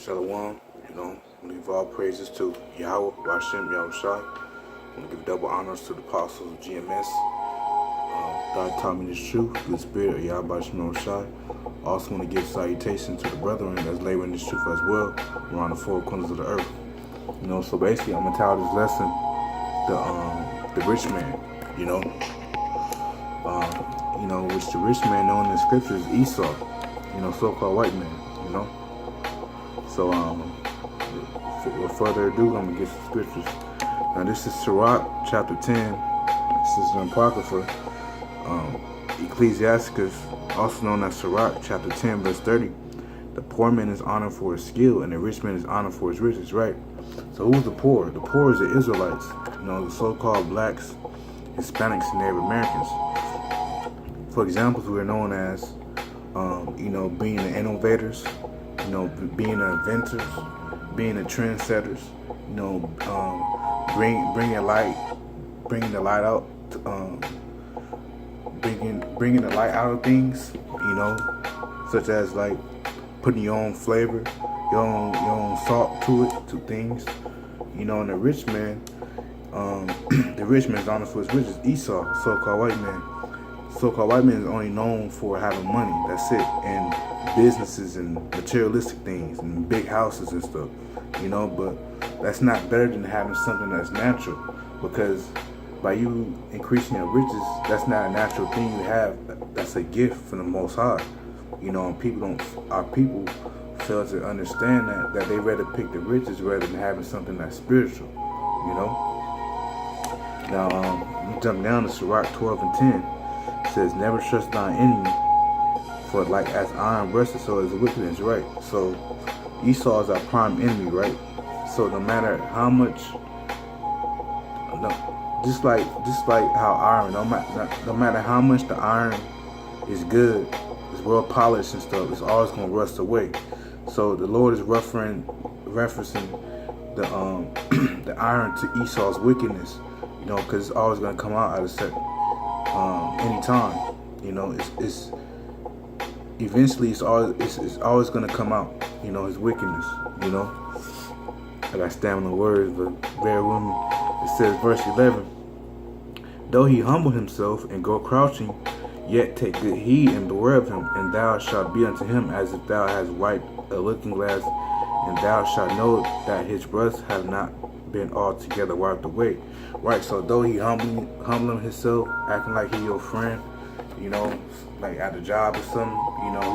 Shalom, we give all praises to Yahweh, Bashem, Yahushai. I want to give double honors to the apostles of GMS. God taught me this truth through the spirit of Yahweh, Bashem, Yahushai. Also want to give salutation to the brethren that's laboring this truth as well around the four corners of the earth. So basically I'm going to tell this lesson, the rich man, which the rich man known in the scriptures is Esau, so-called white man, So, without further ado, I'm going to get some scriptures. Now, this is Sirach, chapter 10. This is the Apocrypha. Ecclesiasticus, also known as Sirach, chapter 10, verse 30. The poor man is honored for his skill, and the rich man is honored for his riches, right? So, who's the poor? The poor is the Israelites, the so-called blacks, Hispanics, and Native Americans. For example, we are known as, being the innovators, being the inventors, being the trendsetters, bringing the light out, bringing the light out of things, such as like putting your own flavor, your own salt to things, and the rich man, the rich man's honored for his riches. Esau, so-called white man. So-called white man is only known for having money. That's it, and businesses and materialistic things and big houses and stuff, But that's not better than having something that's natural, because by you increasing your riches, that's not a natural thing you have. That's a gift from the Most High, And our people fail to understand that they rather pick the riches rather than having something that's spiritual, Now, jump down to Sirach 12 and 10. It says, "Never trust thine enemy, for like as iron rusted, so is wickedness," right? So Esau is our prime enemy, right? So no matter how much, just like how iron, no matter how much the iron is good, it's well polished and stuff, it's always gonna rust away. So the Lord is referencing the the iron to Esau's wickedness, because it's always gonna come out at a certain anytime, it's eventually it's always gonna come out, his wickedness, I got stammer the words, but bear with me. It says, verse 11, "Though he humble himself and go crouching, yet take good heed and beware of him, and thou shalt be unto him as if thou hast wiped a looking glass, and thou shalt know that his breath have not been altogether wiped away." Right, so though he humbling himself, acting like he your friend, like at the job or something,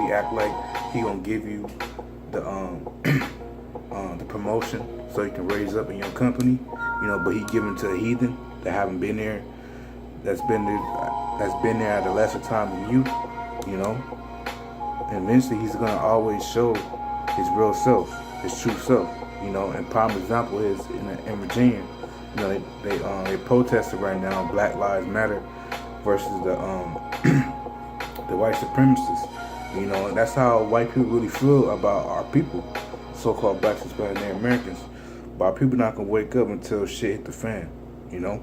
he act like he gonna give you the the promotion so he can raise up in your company, but he giving to a heathen that haven't been there, that's been there at a lesser time than you, and eventually he's gonna always show his real self, his true self, and prime example is in Virginia, they protested right now, Black Lives Matter versus the white supremacists, and that's how white people really feel about our people, so-called blacks, Hispanic, Native Americans. But our people not gonna wake up until shit hit the fan, and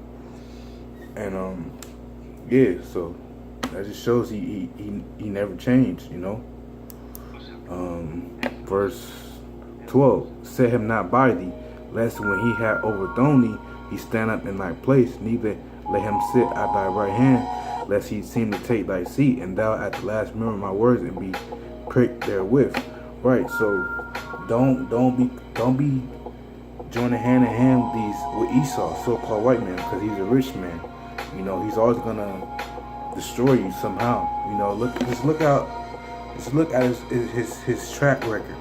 so that just shows he never changed, Verse 12, "Set him not by thee, lest when he had overthrown thee, he stand up in thy place, neither let him sit at thy right hand, lest he seem to take thy seat, and thou at the last remember my words and be pricked therewith." Right, so don't be joining hand in hand with Esau, so-called white man, because he's a rich man. He's always gonna destroy you somehow. Look at his track record.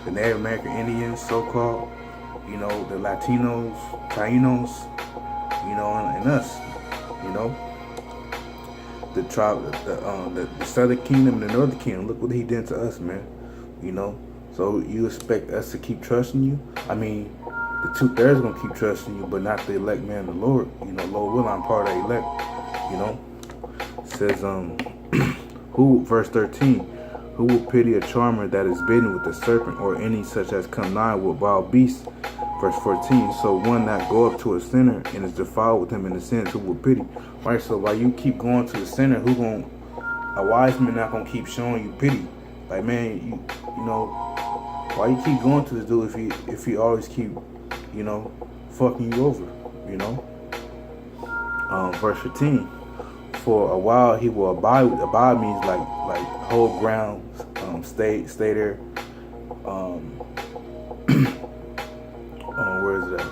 The Native American Indians, so-called, the Latinos, Tainos, and us, the tribe, the Southern Kingdom and the Northern Kingdom. Look what he did to us, man. So you expect us to keep trusting you? I mean, the 2/3 gonna keep trusting you, but not the elect man, the Lord. Lord will, I'm part of the elect. It says, verse 13, "Who will pity a charmer that is bitten with a serpent, or any such as come nigh with wild beasts?" Verse 14, "So one that go up to a sinner and is defiled with him in the sins, who will pity?" Right, so while you keep going to the sinner, a wise man not gonna keep showing you pity. Like, man, Why you keep going to this dude if he always keep, fucking you over, Verse 15. For a while he will abide. Abide means like hold ground, stay there. Where is that?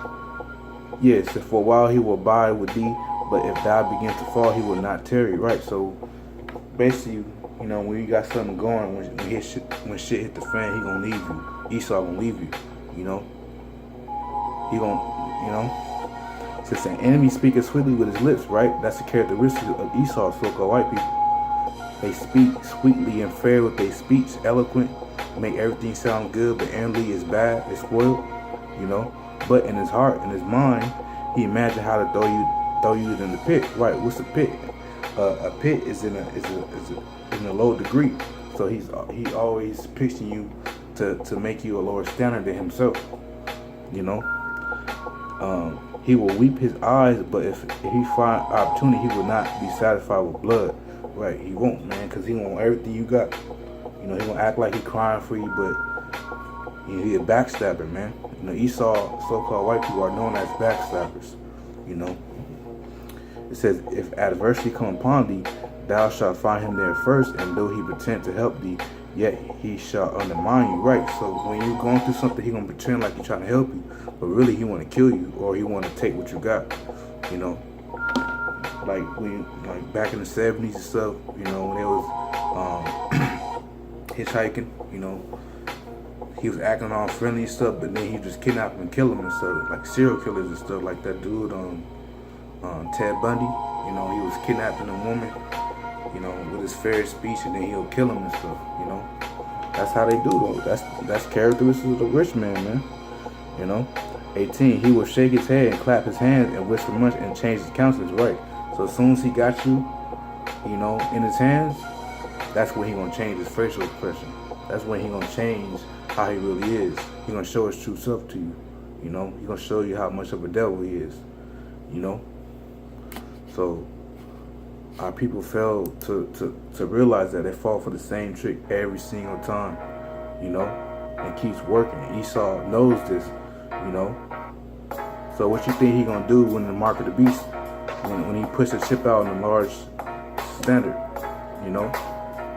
Yes, for a while he will abide with thee, but if thou begin to fall, he will not tarry. Right. So basically, when you got something going, when shit hit the fan, he gonna leave you. Esau gonna leave you. He gonna, Since an enemy speaketh sweetly with his lips, right? That's the characteristic of Esau, so-called white people. They speak sweetly and fair with their speech, eloquent, make everything sound good, but inwardly is bad, is spoiled, But in his heart, in his mind, he imagined how to throw you in the pit. Right? What's a pit? A pit is in a low degree. So he always picturing you to make you a lower standard than himself. He will weep his eyes, but if he find opportunity, he will not be satisfied with blood. Right? He won't, man, because he want everything you got. He gonna act like he crying for you, but he a backstabber, man. Esau, so-called white people, are known as backstabbers. It says, if adversity come upon thee, thou shalt find him there first, and though he pretend to help thee, yet he shall undermine you. Right? So when you're going through something, he gonna pretend like he's trying to help you, but really he want to kill you, or he want to take what you got. Like back in the 70s and stuff, when they was hitchhiking, he was acting all friendly and stuff, but then he just kidnap him and kill him and stuff, like serial killers and stuff, like that dude Ted Bundy. He was kidnapping a woman, with his fair speech, and then he'll kill him and stuff. That's how they do though. That's characteristics of the rich man, 18. He will shake his head and clap his hands and whisper much and change his countenance. Right. So as soon as he got you, in his hands, that's when he gonna change his facial expression. That's when he gonna change how he really is. He gonna show his true self to you. He gonna show you how much of a devil he is. So our people fail to realize that they fall for the same trick every single time, and keeps working. Esau knows this, So what you think he gonna do when the mark of the beast, when he puts a chip out in a large standard,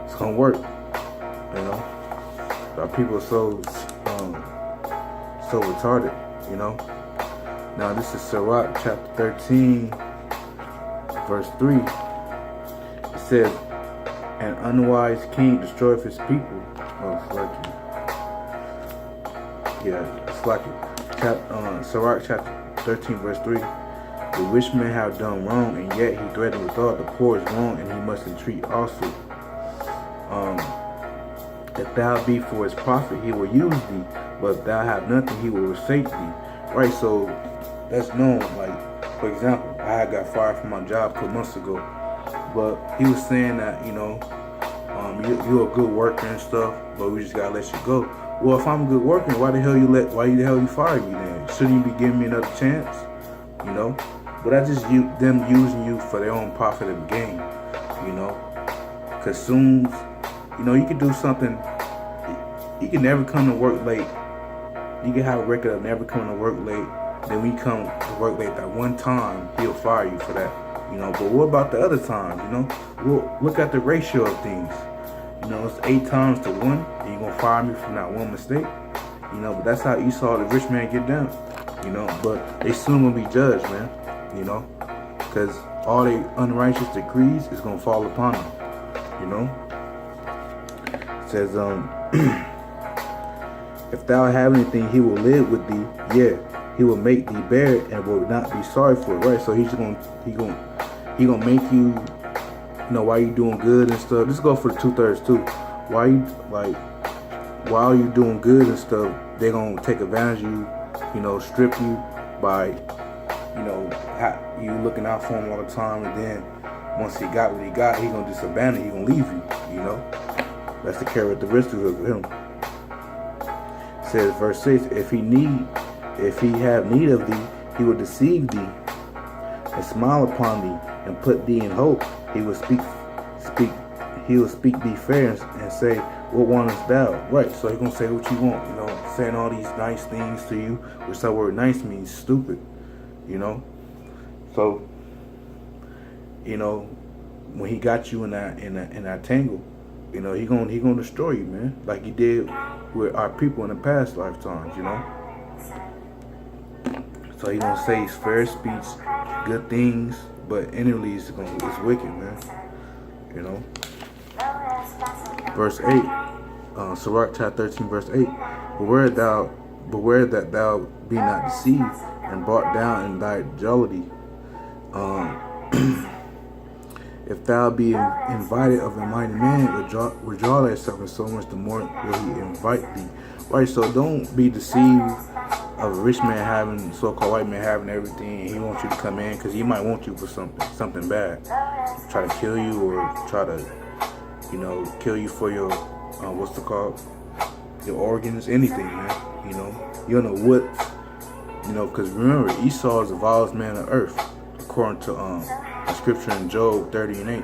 it's gonna work, Our people are so retarded, Now this is Sirach chapter 13, verse 3. It says, an unwise king destroyeth his people. It's like it. Sirach chapter 13, verse 3. The rich man have done wrong, and yet he threatened withal. The poor is wrong, and he must entreat also. If thou be for his profit, he will use thee, but if thou have nothing, he will forsake thee. Right, so that's known. Like, for example, I had got fired from my job a couple months ago, but he was saying that, you're a good worker and stuff, but we just gotta let you go. Well, if I'm a good worker, why the hell you fired me then? Shouldn't you be giving me another chance? But that's just them using you for their own profit and gain, Because soon, you can do something. You can never come to work late. You can have a record of never coming to work late. Then when you come to work late that one time, he'll fire you for that. But what about the other times, Well, look at the ratio of things. It's 8 times to 1, and you're going to fire me from that one mistake. But that's how Esau, the rich man, get down. But they soon will be judged, man. Because all the unrighteous decrees is going to fall upon them. It says, if thou have anything, he will live with thee. Yeah, he will make thee bear it and will not be sorry for it. Right? So he gonna make you, while you doing good and stuff. Let's go for the 2/3 too. While you doing good and stuff, they're gonna take advantage of you, strip you by, you looking out for him all the time, and then once he got what he got, he gonna just abandon you, he gonna leave you. That's the characteristics of him. It says verse 6, if he have need of thee, he will deceive thee and smile upon thee and put thee in hope. He will speak thee fair and say, what wantest thou? Right, so he gonna say what you want, saying all these nice things to you, which that word nice means stupid, you know. So, you know, when he got you in that tangle, you know, he gonna destroy you, man, like he did with our people in the past lifetimes, you know. So he gonna say fair speech, good things, but inwardly it's wicked, man. You know. Verse 8, Sirach chapter 13, verse 8. Beware that thou be not deceived and brought down in thy jollity. If thou be invited of a mighty man, withdraw thyself, and so much the more will he invite thee. Right, so don't be deceived of a rich man having, so-called white man having everything, and he wants you to come in because he might want you for something bad. Try to kill you, or try to, you know, kill you for your, what's it called? Your organs, anything, man. You know, you don't know what, you know, because remember, Esau is the vilest man on earth, according to the scripture in Job 30 and 8.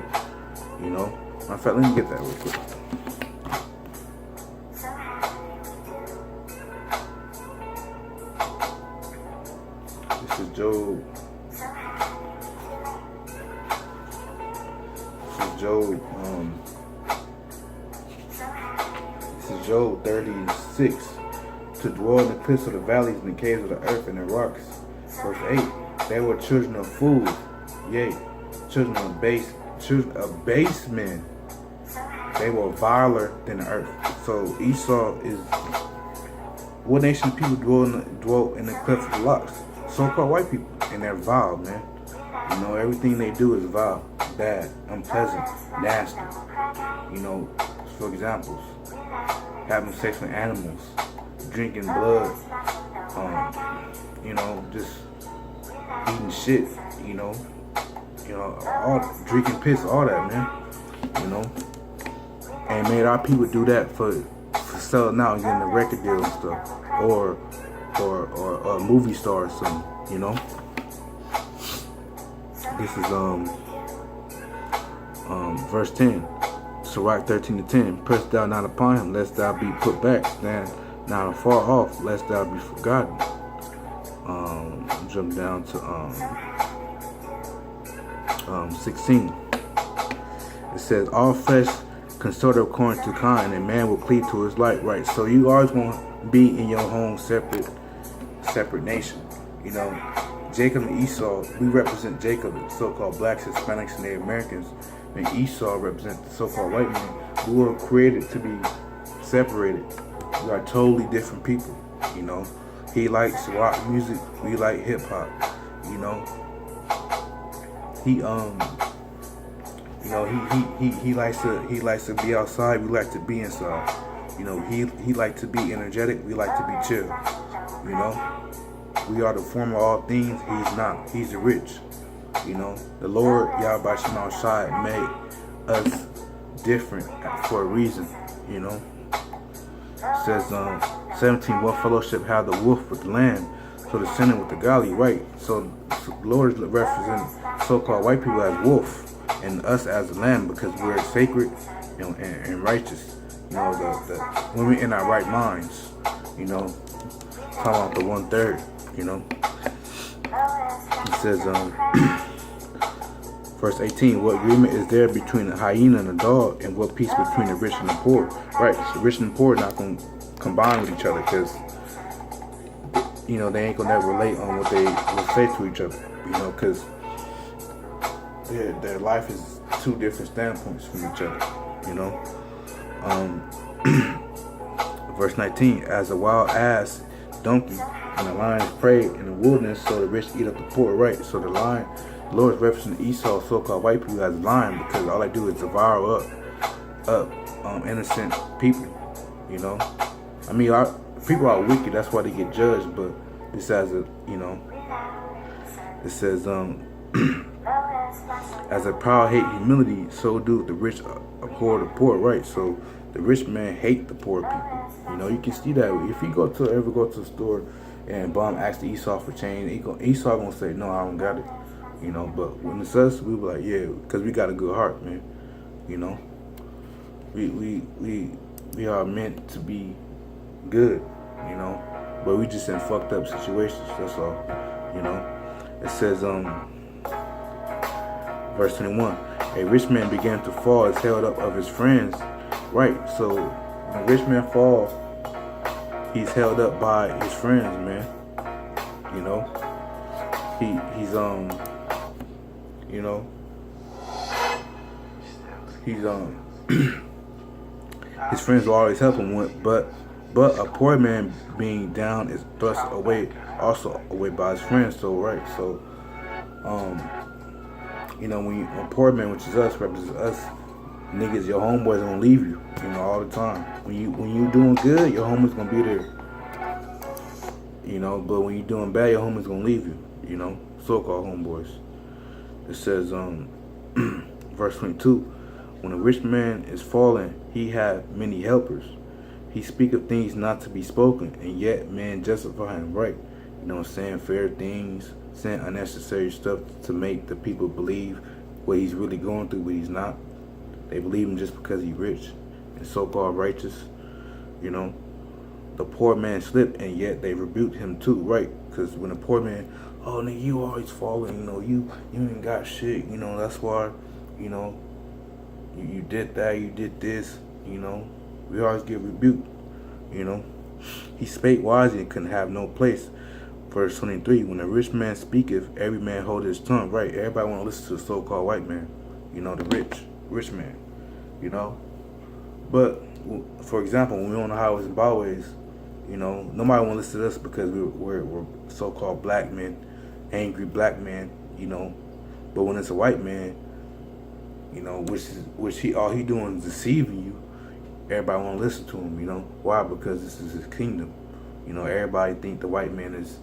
You know, matter of fact, let me get that real quick. This is Job. This is Job 36. To dwell in the pits of the valleys and the caves of the earth and the rocks. Verse 8. They were children of fools, yea, children of base men. They were viler than the earth. So Esau is, what nation of people dwell in the cleft of the rocks? So-called white people, and they're vile, man. You know, everything they do is vile, bad, unpleasant, nasty. You know, for examples, having sex with animals, drinking blood, you know, just eating shit, you know, all drinking piss, all that, man. You know, and made our people do that for selling out and getting a record deal and stuff, or a movie star or something, you know. This is verse 10, Sirach 13-10. Press thou not upon him, lest thou be put back. Stand not afar off, lest thou be forgotten. Jump down to 16. It says, all flesh consort according to kind, and man will cleave to his light. Right. So you always want to be in your home separate nation. You know, Jacob and Esau, we represent Jacob, the so-called blacks, Hispanics, and Native Americans, and Esau represents the so-called white men. We were created to be separated. We are totally different people. You know, he likes rock music, we like hip hop. You know, he likes to be outside, we like to be inside. You know, he likes to be energetic, we like to be chill. You know, we are the former of all things, he's not. He's the rich. You know, the Lord Yahweh Shema Shai made us different for a reason. You know, it says 17, what fellowship have the wolf with the lamb, so the sinner with the godly. Right. So the Lord is representing so-called white people as wolf, and us as the lamb, because we're sacred and righteous. You know, the when we're in our right minds. You know, talking about the 1/3. You know, it says verse 18, what agreement is there between a hyena and a dog, and what peace between the rich and the poor? Right, so the rich and the poor are not going to combine with each other, because, you know, they ain't going to ever relate on what they will say to each other, you know, because their life is two different standpoints from each other, you know. Verse 19, as a wild ass, donkey, and the lion is prey in the wilderness, so the rich eat up the poor. Right, so the lion, the Lord is referencing Esau, so-called white people, as lion, because all they do is devour up innocent people. You know, I mean, people are wicked, that's why they get judged. But this as a, you know, it says as a proud hate humility, so do the rich abhor the poor. Right, so the rich man hate the poor people. You know, you can see that if you ever go to the store and bum asks Esau for change, Esau gonna say, no, I don't got it. You know, but when it's us, we be like, yeah, because we got a good heart, man. You know, we are meant to be good. You know, but we just in fucked up situations. That's all. You know. It says verse 21. A rich man began to fall, is held up of his friends. Right. So when a rich man falls, he's held up by his friends, man. You know. He's you know. He's his friends will always help him with, but a poor man being down is thrust away, also away by his friends. So right, so you know, when a poor man, which is us, represents us, niggas, your homeboys gonna leave you, you know, all the time. When you doing good, your homies gonna be there, you know. But when you doing bad, your homies gonna leave you, you know, so-called homeboys. It says verse 22. When a rich man is fallen, he hath many helpers. He speaketh things not to be spoken, and yet men justify him right. You know, saying fair things, saying unnecessary stuff to make the people believe what he's really going through, but he's not. They believe him just because he's rich and so-called righteous. You know, the poor man slipped, and yet they rebuked him too, right? Because when a poor man, oh nigga, you always falling, you know, you ain't got shit, you know, that's why, you know, you did that, you did this, you know. We always get rebuked, you know. He spake wisely and couldn't have no place. Verse 23, when a rich man speaketh, every man hold his tongue. Right, everybody want to listen to the so-called white man, you know, the rich man, you know. But, for example, when we're on the highways and byways, you know, nobody want to listen to us because we're so-called black men, angry black men, you know. But when it's a white man, you know, which all he doing is deceiving you, everybody want to listen to him, you know. Why? Because this is his kingdom. You know, everybody think the white man is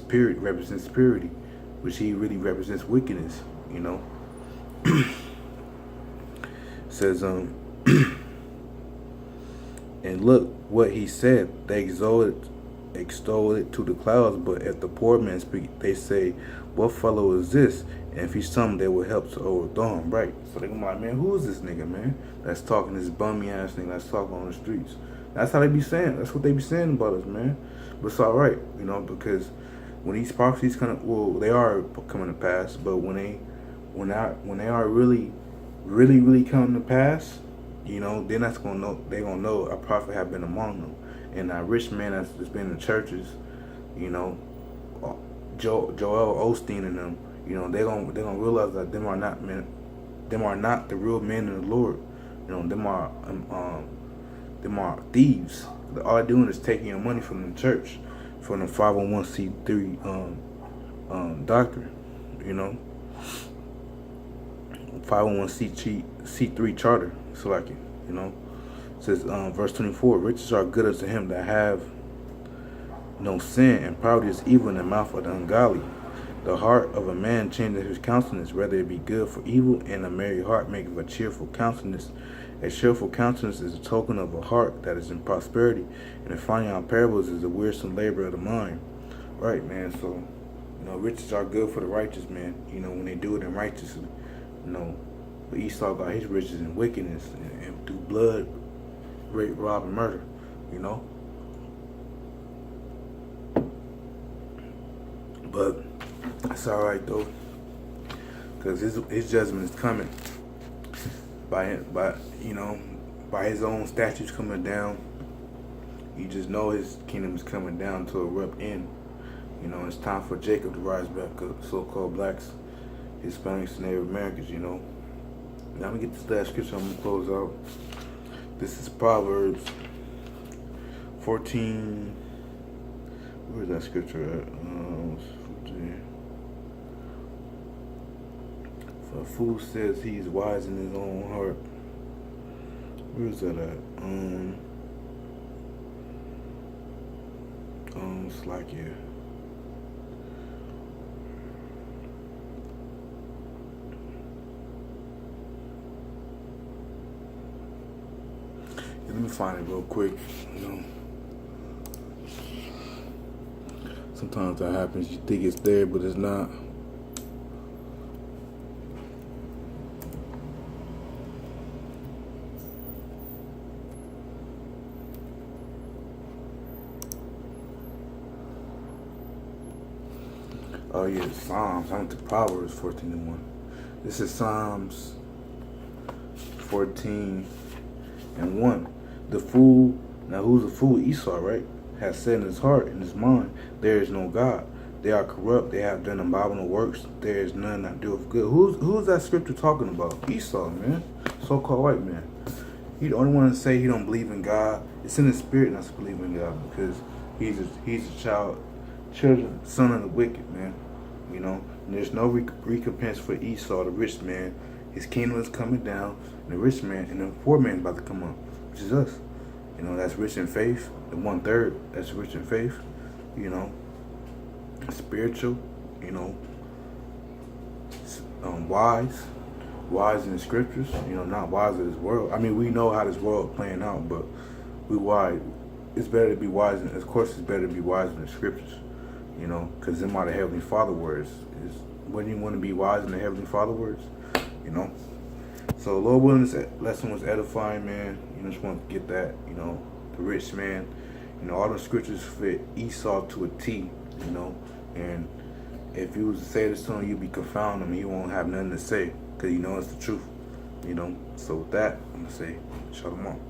purity, represents purity, which he really represents wickedness, you know. It says and look what he said, they extol it to the clouds, but if the poor man speak, they say, what fellow is this? And if he's something, they will help to overthrow him, right? So they gonna be like, man, who is this nigga, man? That's talking, this bummy ass thing that's talking on the streets. That's how they be saying. That's what they be saying about us, man. But it's all right, you know, because when these prophecies they are coming to pass. But when they are really coming to pass, you know, then that's gonna know. They gonna know a prophet have been among them, and a rich man that's been in churches, you know, Joel Osteen and them. You know, they're gonna realize that them are not the real men of the Lord. You know, them are thieves. All they're doing is taking your money from the church, from the 501c3 doctrine. You know, 501c3 charter. So like it. You know, it says verse 24: riches are good unto him that have no sin, and poverty is evil in the mouth of the ungodly. The heart of a man changeth his countenance, whether it be good for evil, and a merry heart maketh a cheerful countenance. A cheerful countenance is a token of a heart that is in prosperity, and the finding out parables is a wearisome labor of the mind. Right, man, so, you know, riches are good for the righteous, man, you know, when they do it in righteousness, you know. But Esau got his riches in wickedness, and through blood, rape, rob, and murder, you know. But it's all right though, because his judgment is coming by his own statutes coming down. You just know his kingdom is coming down to a abrupt end. You know, it's time for Jacob to rise back, so-called blacks, Hispanics, and Native Americans. You know. Now I'm gonna get this last scripture. I'm gonna close out. This is Proverbs 14. Where is that scripture at? For a fool says he is wise in his own heart. Where is that at? It's like here. Let me find it real quick. You know, sometimes that happens. You think it's there, but it's not. Oh yeah, Psalms. I went to Proverbs 14:1. This is Psalms 14:1. The fool, now who's the fool? Esau, right? Has said in his heart, in his mind, there is no God. They are corrupt. They have done abominable works. There is none that doeth good. Who's that scripture talking about? Esau, man. So-called white man. He the only one to say he don't believe in God. It's in his spirit not to believe in God because he's a son of the wicked, man. You know, and there's no recompense for Esau, the rich man. His kingdom is coming down, and the rich man and the poor man is about to come up, which is us. You know, that's rich in faith. The 1/3 that's rich in faith. You know, spiritual. You know, wise in the scriptures. You know, not wise in this world. I mean, we know how this world playing out, but we wise. It's better to be wise. Of course, it's better to be wise in the scriptures. You know, because them are the Heavenly Father words. Wouldn't you want to be wise in the Heavenly Father words? You know. So, Lord willing, this lesson was edifying, man. You know, just want to get that. You know, the rich man. You know, all the scriptures fit Esau to a T. You know, and if you was to say this to him, you'd be confounded him. He won't have nothing to say because you know it's the truth. You know. So with that, I'm gonna say, Shalom.